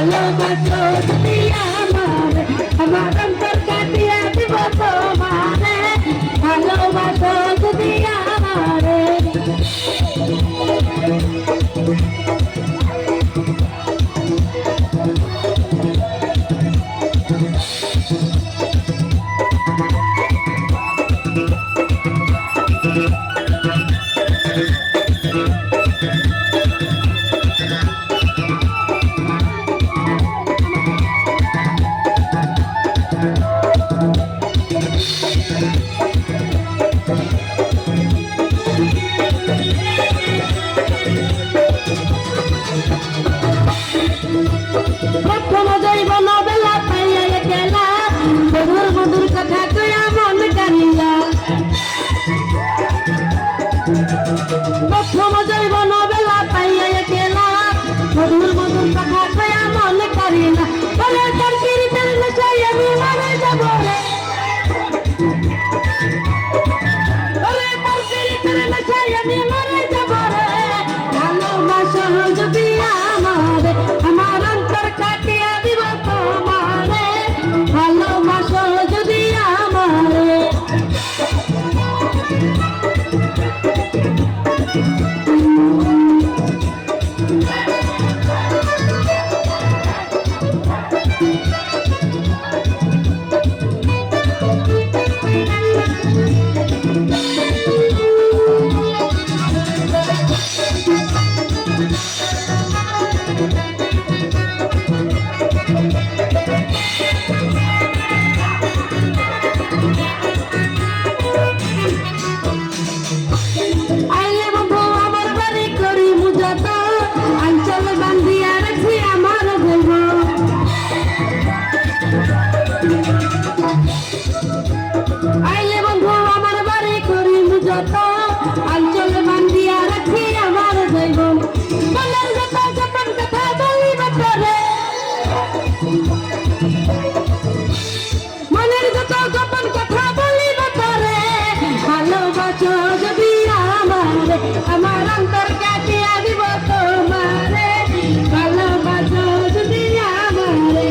ভালোবাসো যদি আমারে আমার অন্তর কাটিয়ে দিব তোমারে ভালোবাসো যদি আমারে প্রথম জৈবন বেলা পাইয়া গেলা মধুর মধুর কথা কয়া মন কানিলা প্রথম জৈবন বেলা পাইয়া গেলা মধুর মধুর কথা কয়া মন কানিলা বলে তোর কিরিতের নেশায় আমি মারা যাব রে বলে তোর কিরিতের নেশায় আমি মারা যাব রে ভালোবাসো যদি আমারে আমার অন্তর কাটিয়ে দিব তোমারে ভালোবাসো যদি আমারে আইলে বন্ধু আমার বাড়ি করি মুজত আঞ্চল বান্ধিয়া রাখি আমার জৈবন মনের যত গোপন কথা বলিব তোরে মনের যত গোপন কথা বলিব তোরে ভালোবাসো যদি আমারে আমার অন্তর কাটিয়া দিব তোমারে ভালোবাসো যদি আমারে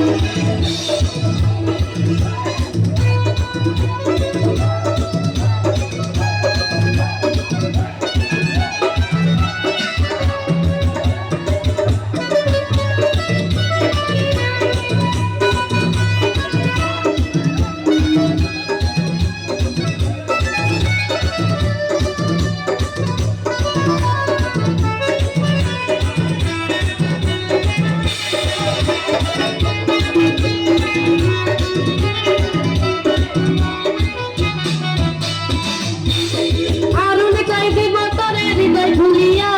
ভুলিয়া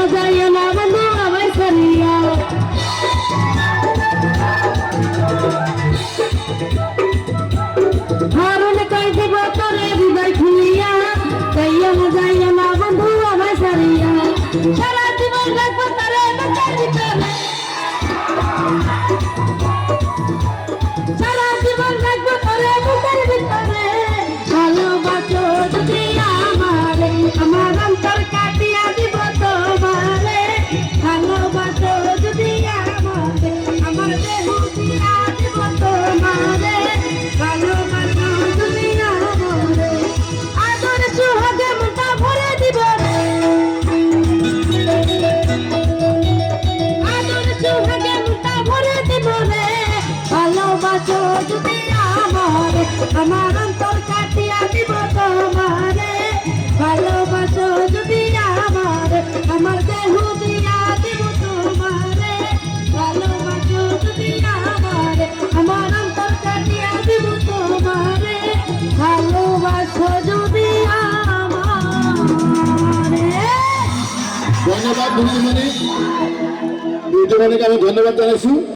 যাইও না বন্ধু আমায় ছাড়িয়া হারুন কই দিব তোরে হৃদয় ভুলিয়া যাইও না বন্ধু আমায় ছাড়িয়া সারা জীবন রাখবো তোরে বুকের ভিতরে সারা জীবন রাখবো তোরে বুকের ভিতরে ভালোবাসো যদি আমারে আমার অন্তর কাটিয়া দিব তোমারে ভালোবাসো যদি আমারে আমার দেহ দিয়া দিব তোমারে ভালোবাসো যদি আমারে আদর সুহাগে মনটা ভরে দিব রে আদর সুহাগে মনটা ভরে দিব রে ভালোবাসো যদি আমারে আমার অন্তর কাটিয়া দিব তোমারে ভালোবাসো যদি আমারে আমার দেহ দিয়া দিব তোমারে ভালোবাসো যদি আমারে আমার অন্তর কাটিয়া দিব তোমারে ভালোবাসো যদি আমারে ধন্যবাদ দুজনকে আমি ধন্যবাদ জানাচ্ছি।